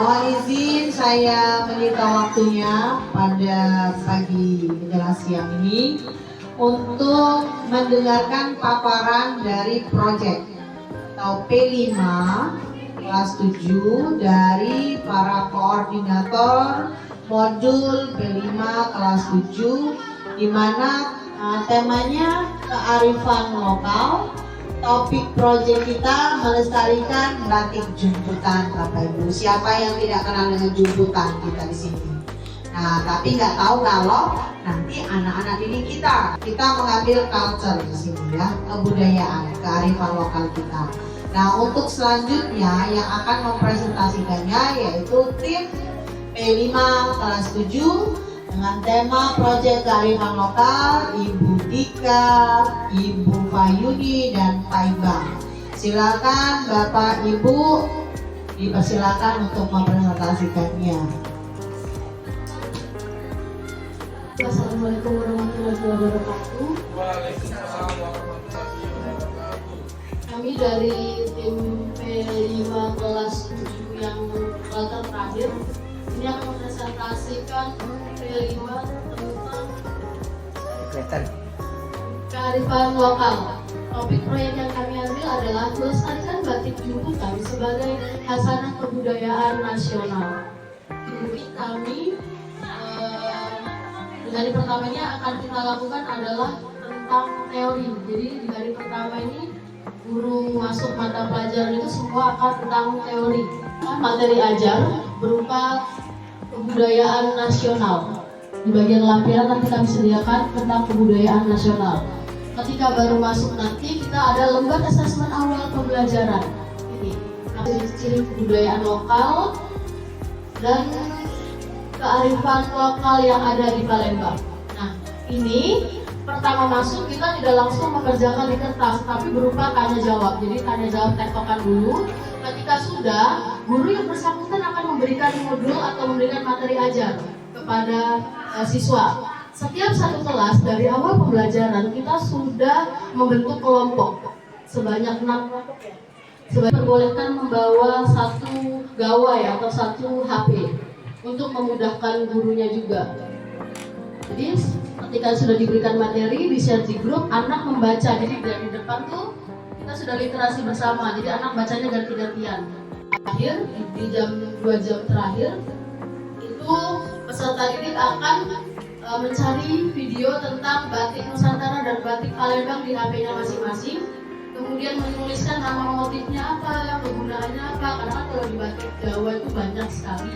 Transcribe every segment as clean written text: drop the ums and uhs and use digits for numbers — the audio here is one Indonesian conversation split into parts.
Mohon izin saya menyita waktunya pada pagi menjelang siang ini untuk mendengarkan paparan dari proyek atau P5 kelas 7 dari para koordinator modul P5 kelas 7, di mana temanya kearifan lokal. Topik proyek kita melestarikan batik jumputan, Bapak Ibu. Siapa yang tidak kenal dengan jumputan kita di sini? Nah, tapi nggak tahu kalau nanti anak-anak didik kita mengambil culture di sini ya, kebudayaan, kearifan lokal kita. Nah, untuk selanjutnya yang akan mempresentasikannya yaitu tim P5 kelas 7 dengan tema proyek kearifan lokal, Ibu Dika, Ibu Fayuni, dan Pak Ibang. Silakan Bapak Ibu dipersilakan untuk mempresentasikannya. Assalamualaikum warahmatullahi wabarakatuh. Waalaikumsalam warahmatullahi wabarakatuh. Kami dari tim P5 kelas 7 yang kloter terakhir ini akan mempresentasikan P5 tentang kearifan lokal. Topik proyek yang kami ambil adalah melestarikan batik jumputan sebagai khasanah kebudayaan nasional. Jadi kami di hari pertama ini akan kita lakukan adalah tentang teori. Jadi di hari pertama ini guru masuk mata pelajaran itu semua akan tentang teori. Materi ajar berupa kebudayaan nasional. Di bagian lampiran nanti kami sediakan tentang kebudayaan nasional. Ketika baru masuk nanti kita ada lembar asesmen awal pembelajaran. Ini ciri-ciri kebudayaan lokal dan kearifan lokal yang ada di Palembang. Nah, ini pertama masuk kita tidak langsung mengerjakan di kertas, tapi berupa tanya jawab. Jadi tanya jawab tektokan dulu. Ketika sudah, guru yang bersangkutan akan memberikan modul atau memberikan materi ajar kepada siswa. Setiap satu kelas dari awal pembelajaran kita sudah membentuk kelompok sebanyak 6 kelompok ya. Diperbolehkan membawa satu gawai atau satu HP untuk memudahkan gurunya juga. Jadi ketika sudah diberikan materi di share di grup, anak membaca. Jadi dari depan tuh kita sudah literasi bersama. Jadi anak bacanya ganti-gantian. Akhir di jam 2 jam terakhir itu peserta didik akan mencari video tentang batik Nusantara dan batik Palembang di HP-nya masing-masing. Kemudian menuliskan nama motifnya apa, kegunaannya apa. Karena kan kalau di batik Jawa itu banyak sekali.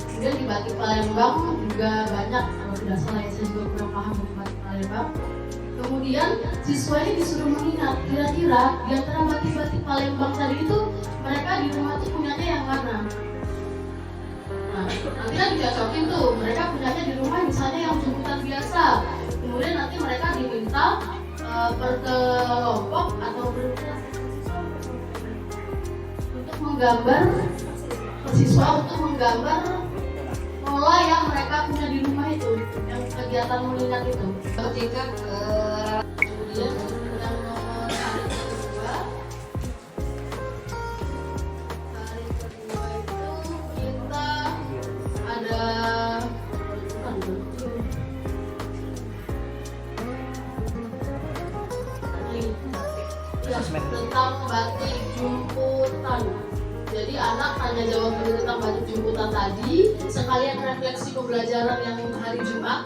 Kemudian di batik Palembang juga banyak, kalau tidak salah ya, saya juga kurang paham di batik Palembang. Kemudian siswa ini disuruh mengingat kira-kira di antara batik-batik Palembang tadi itu mereka di rumah itu punyanya yang mana. Nah, nanti kan dicocokin tuh, mereka punyanya di rumah misalnya yang jumputan biasa. Kemudian nanti mereka diminta berkelompok atau untuk menggambar siswa untuk menggambar pola yang mereka punya di rumah itu, yang kegiatan mengingat itu. Ketika kemudian yang nomor hari kedua itu kita ada tentang batik jumputan. Jadi anak tanya jawab dulu tentang batik jumputan tadi, sekalian refleksi pembelajaran yang hari Jumat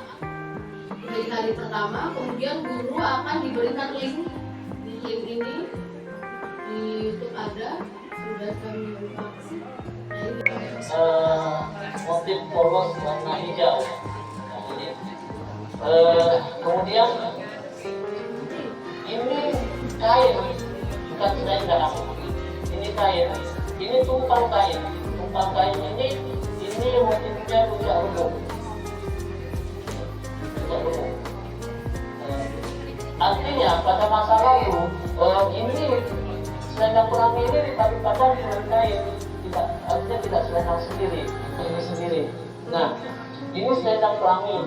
dari hari pertama. Kemudian guru akan diberikan link di link ini di YouTube ada, sudah kami buka. Motif polos warna hijau. Kemudian ini kain, bukan kain dalam. Ini kain. Ini tumpang kain. Tumpang kain ini motifnya rujak lumut. Artinya pada masa lalu ini selendang pelangi ini dipadu-padan dengan kain. Artinya tidak selendang sendiri, ini sendiri. Nah, ini selendang pelangi.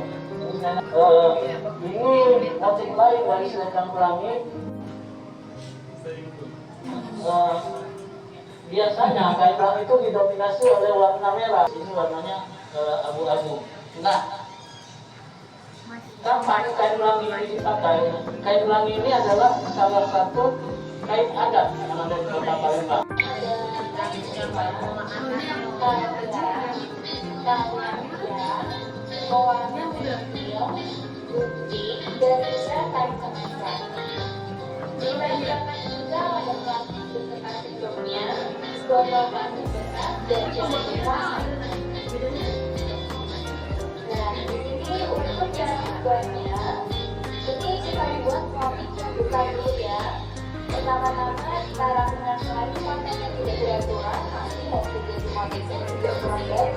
Ini motif lain dari selendang pelangi. biasanya kain pelang itu didominasi oleh warna merah. Ini warnanya abu-abu. Nah, kapan kain pelang ini dipakai? Kain pelang ini adalah salah satu kain adat yang ada di Kota Palembang. Warna berpil, putih, dan bisa kain kemasan. Digunakan juga pada plastik beserta secukupnya, botol plastik bekas, dan jari besar. Nah, di sini untuk cara membuatnya, ini kita buat kopi yang besar dulu ya. Pertama-tama kita rapikan selain kontennya tidak beraturan, nanti mau jadi motifnya juga kurang baik.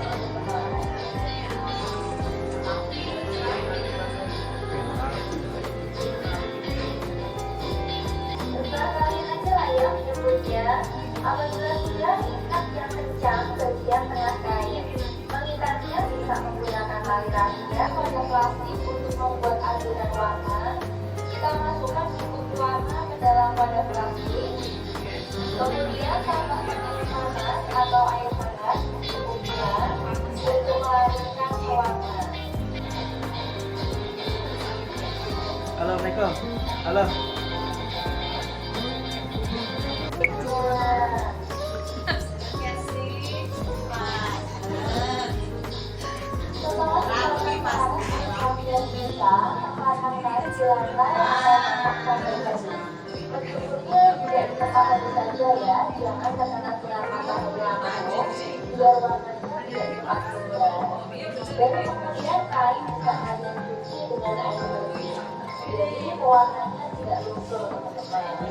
Kalian aja lah ya menyebutnya. Apabila sudah ikat yang kencang bagian tengah kain. Mengikatnya bisa menggunakan tali rahasia pada plastik untuk membuat alunan warna. Kita masukkan cukup warna ke dalam wadah plastik. Kemudian tambahkan air panas atau air panas secukupnya untuk melarutkan warna. Halo, Assalamualaikum. Halo. Bentuknya juga ditambahkan saja ya, jangan terkena sinar matahari langsung, biar warnanya tidak cepat pudar. Dan kemudian kain bisa kalian cuci dengan air bersih, jadi pewarnanya tidak luntur teman-teman.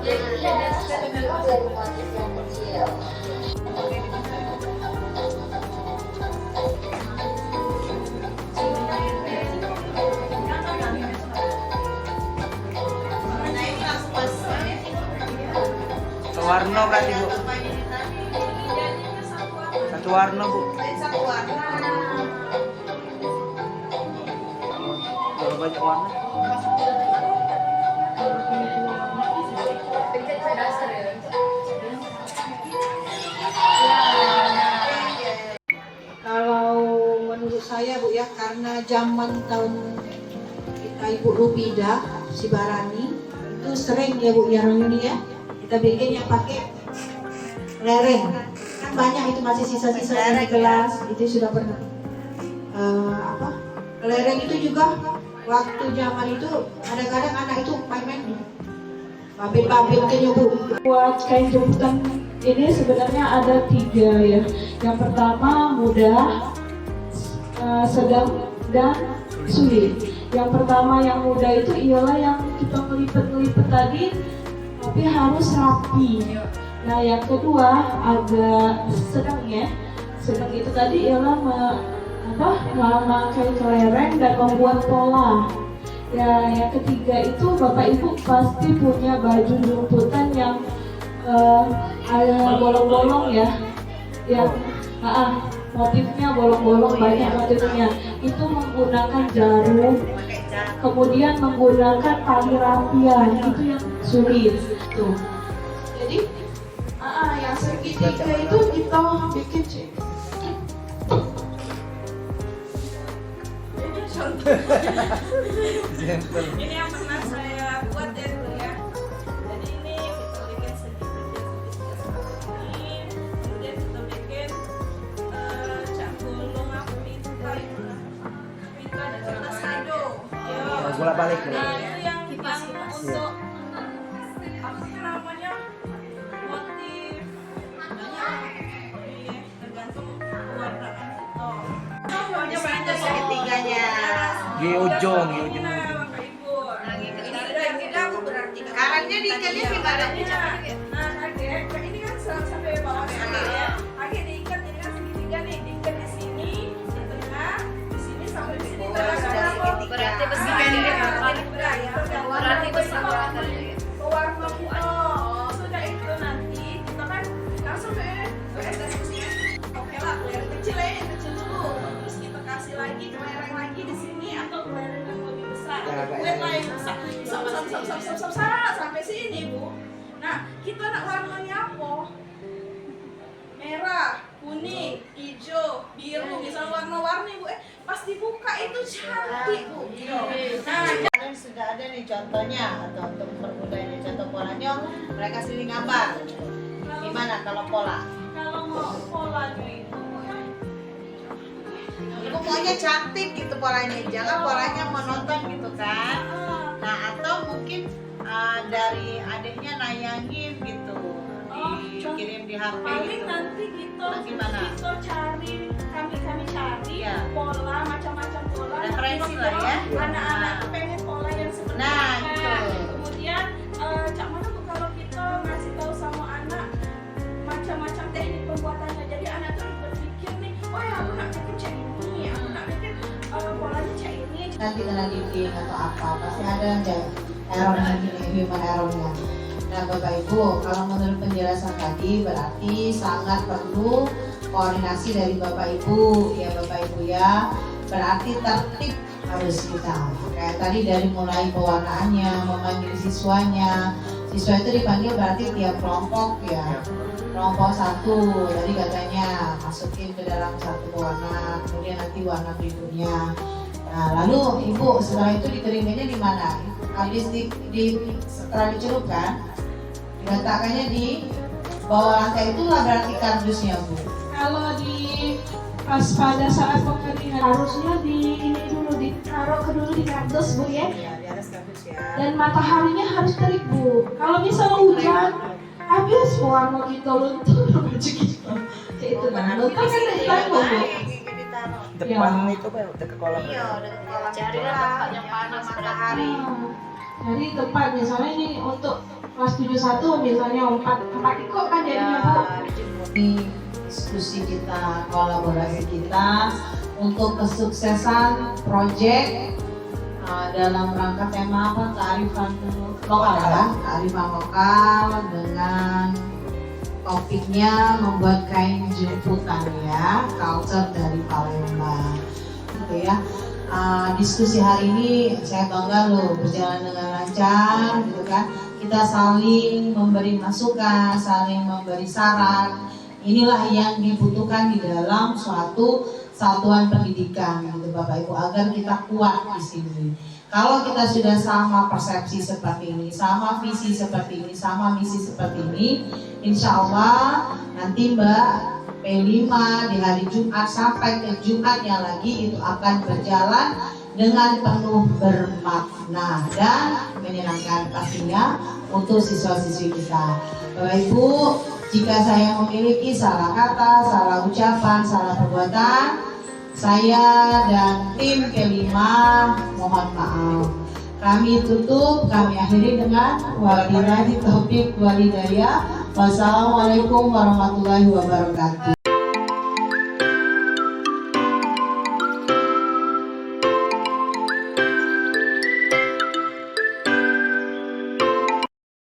Jadi dari motif yang kecil. Warna berarti Bu. Satu warna Bu. Kalau banyak warna. Kalau menurut saya Bu ya, karena zaman tahun kita Ibu Rupida Sibarani itu sering ya Bu yang ini ya, kita bikin yang pakai lereng. Kan banyak itu masih sisa-sisa di gelas, itu sudah pernah. Lereng itu juga waktu zaman itu kadang-kadang anak itu main-main babit-babit itu Bu. Buat kain jemputan ini sebenarnya ada 3 ya. Yang pertama mudah, sedang, dan sulit. Yang pertama yang mudah itu ialah yang kita melipet-melipet tadi, tapi harus rapi. Nah yang kedua agak sedang ya. Sedang itu tadi ialah memakai kelereng dan membuat pola. Ya yang ketiga itu Bapak Ibu pasti punya baju jemputan yang ada bolong-bolong ya, yang motifnya bolong-bolong, banyak motifnya. Itu menggunakan jarum, kemudian menggunakan tali rapian, itu yang sulit tuh. Jadi yang segitiga itu kita bikin sih. Ini yang pernah saya buat ya dulu ya. Jadi ini kita bikin segitiga seperti ini. Kemudian kita bikin cangkulung apa itu kain pita dan kita sado. Bola balik. Nah itu yang untuk apa sih namanya motif ini tergantung warna kan. Warnanya banyak segitiganya. Di ujung, di ujung. Karannya diikatnya gimana? Nah, ini kan sampai bawah sini ya. Akhirnya diikat, ini kan segitiga nih. Diikat di sini, di tengah, di sini sampai di sini. Berarti besar ya. Berarti besar. Warna putih. Sudah itu nanti kita kan langsung eksekusinya. Oke lah, yang kecil ya, yang kecil dulu. Terus kita kasih lagi kelereng lagi di sini atau kelereng yang lebih besar. Atau kulit lah yang besar. sampai sini Bu. Nah, kita nak warnanya apa? Merah, kuning, hijau, biru, misal warna-warni Bu. Pas dibuka itu cantik Bu. Nah, Kalian sudah ada nih contohnya, atau untuk mempermudah ini contoh polanya, mereka sini gambar. Gimana kalau pola? kalau mau polanya itu Ibu maunya cantik gitu polanya, jangan polanya monoton gitu kan. Nah atau mungkin dari adiknya nayangin gitu, dikirim di HP paling gitu. nanti kita Gimana? cari kami cari Iya. pola macam-macam pola. Referensi Nanti lah ya. Anak-anak tuh pengen pola yang seperti Nah, apa. gitu. Kemudian Cak Mana tuh kalau kita ngasih tahu sama anak macam-macam teknik pembuatannya, jadi anak tuh berpikir nih, oh ya aku nak bikin cak ini, aku nak bikin polanya cak ini. Nanti kena editing atau apa, pasti ada aja errornya gini, human errornya. Nah Bapak Ibu, kalau menurut penjelasan tadi berarti sangat perlu koordinasi dari Bapak Ibu, ya Bapak Ibu ya. Berarti tertib harus kita. Kayak tadi dari mulai pewarnaannya, memanggil siswanya. Siswa itu dipanggil berarti tiap kelompok ya. Kelompok satu, jadi katanya masukin ke dalam satu warna, kemudian nanti warna berikutnya. Nah, lalu Ibu setelah itu dikeringinnya di mana? Habis setelah dicelupkan, diletakkannya di bawah lantai, itulah berarti kardusnya Bu. Kalau di pas pada saat pengeringan harusnya di ini dulu ditaruh dulu di kardus Bu ya. Iya, di atas kardus ya. Dan mataharinya harus terik Bu. Kalau misalnya hujan habis warna kita luntur baju kita. Itu kan luntur kan ditanggung Bu. Depan itu kan dekat kolam. Iya, dekat kolam. Carilah tempat yang panas matahari. Jadi tempat misalnya ini untuk kelas 71 misalnya 4 ikut kan jadinya Bu. Ini diskusi kita, kolaborasi kita untuk kesuksesan proyek dalam rangka tema apa? Kearifan lokal ya, kearifan lokal dengan topiknya membuat kain jemputan ya, culture dari Palembang. Gitu ya. Diskusi hari ini saya bangga loh berjalan dengan lancar gitu kan. Kita saling memberi masukan, saling memberi saran. Inilah yang dibutuhkan di dalam suatu satuan pendidikan gitu Bapak Ibu, agar kita kuat di sini. Kalau kita sudah sama persepsi seperti ini, sama visi seperti ini, sama misi seperti ini, insya Allah nanti Mbak P5 di hari Jumat sampai ke Jumatnya lagi itu akan berjalan dengan penuh bermakna dan menyenangkan pastinya untuk siswa-siswi kita. Bapak Ibu, jika saya memiliki salah kata, salah ucapan, salah perbuatan, saya dan tim P5 mohon maaf. Kami tutup, kami akhiri dengan wabillahi taufiq wal hidayah. Wassalamualaikum warahmatullahi wabarakatuh.